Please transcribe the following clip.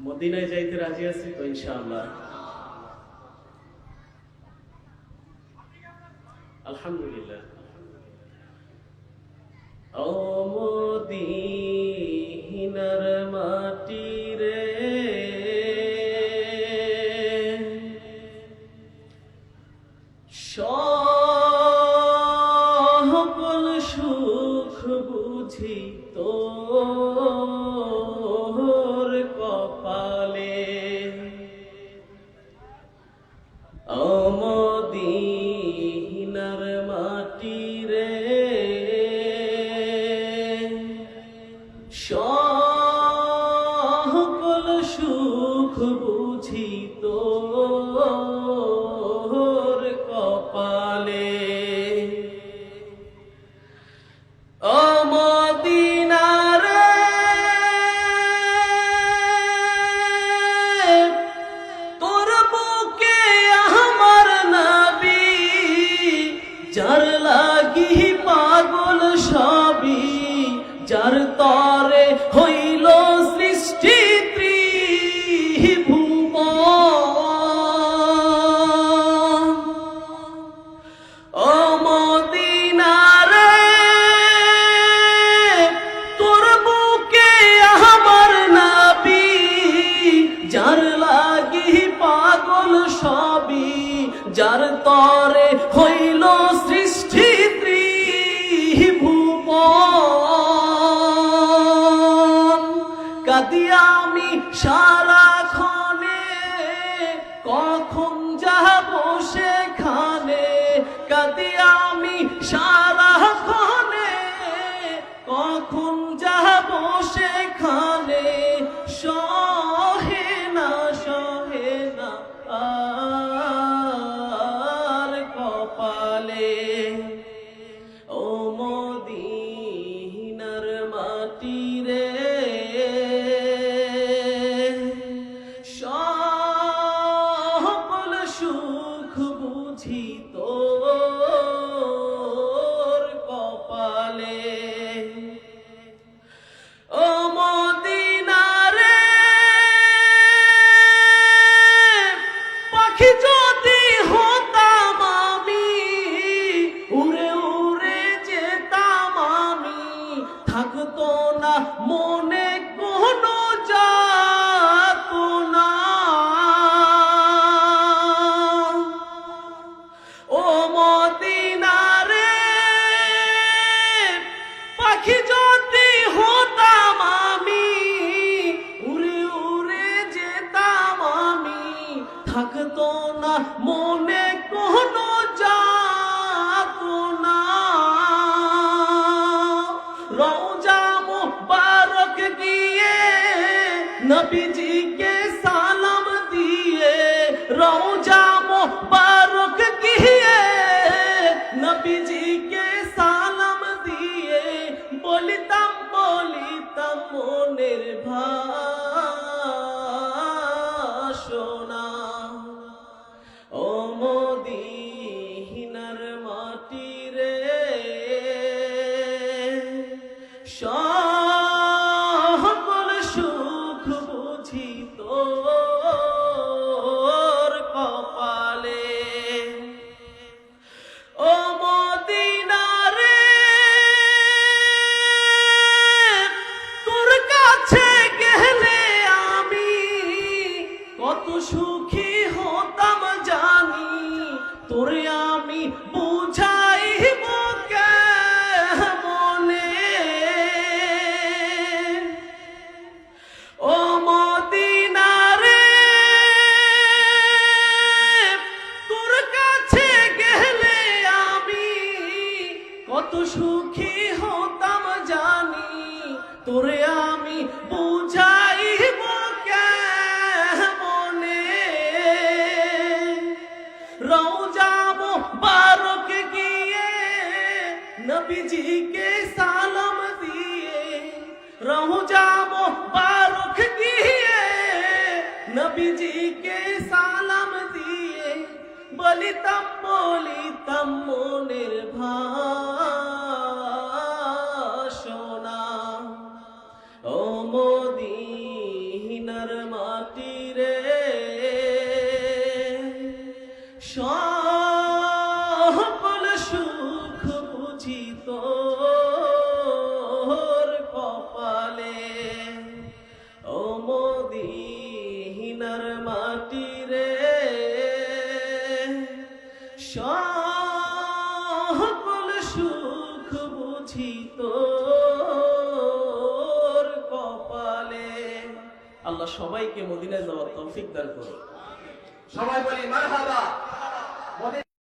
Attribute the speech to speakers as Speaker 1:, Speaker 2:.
Speaker 1: মদিনায় যাইতে রাজি আছি তো ইনশাআল্লাহ। আলহামদুলিল্লাহ। ও মদিনার মাটি রে, সকল সুখ বুঝি তোর কপালে। ও মদিনার মাটি রে, সকল সুখ বুঝি তোর কপালে। ও মদিনা রে, তোর বুকে আমার নবী, যার লাগি পাগল সবই, যার তরে হইল সৃষ্টি ত্রিভুবন। ও মদিনা রে, তোর বুকে আমার নবী, যার লাগি পাগল সবই, যার তরে হইল সৃষ্টি ত্রিভুবন। কাঁদি আমি সারাক্ষণে, কখন যাব সেখানে। কাঁদি আমি সারাক্ষণে, কখন যাব সেখানে। সহে না আর কপালে। ও মদিনার মাটি রে, সকল সুখ বুঝি তোর কপালে। ও মদিনা রে, পাখি যদি হতাম আমি, উড়ে উড়ে যেতাম আমি, থাকতো না মনে কোনো যাতনা। ও মদিনা রে, পাখি যদি হতাম আমি, উড়ে উড়ে যেতাম আমি, থাকতো না মনে কোনো যাতনা। রওজা মুবারক গিয়ে নবীজিকে সালাম দিয়ে, রওজা মুবারক গিয়ে নবীজিকে সালাম দিয়ে, বলিতাম মনের ভাষণা। ও মদিনার মাটি রে, সকল সুখ বুঝি তোর কপালে। ও মদিনা রে, তোর কাছে গেলে আমি কত সুখী হতাম জানি। তোরে আমি বুঝাইব কেমনে। ও মদিনা রে, তোর কাছে গেলে আমি কত সুখী হতাম জানি। তোরে আমি বুঝাইব কেমনে। রওজা মুবারক গিয়ে নবীজিকে সালাম দিয়ে, রওজা মুবারক গিয়ে নবীজিকে সালাম দিয়ে, বলিতাম মনের ভাষণা। ও মদিনার মাটি মাটি রে সকল সুখ বুঝি তোর কপালে। আল্লাহ সবাইকে মদিনায় যাওয়ার তৌফিক দান করুন।
Speaker 2: সবাই বলি মারহাবা।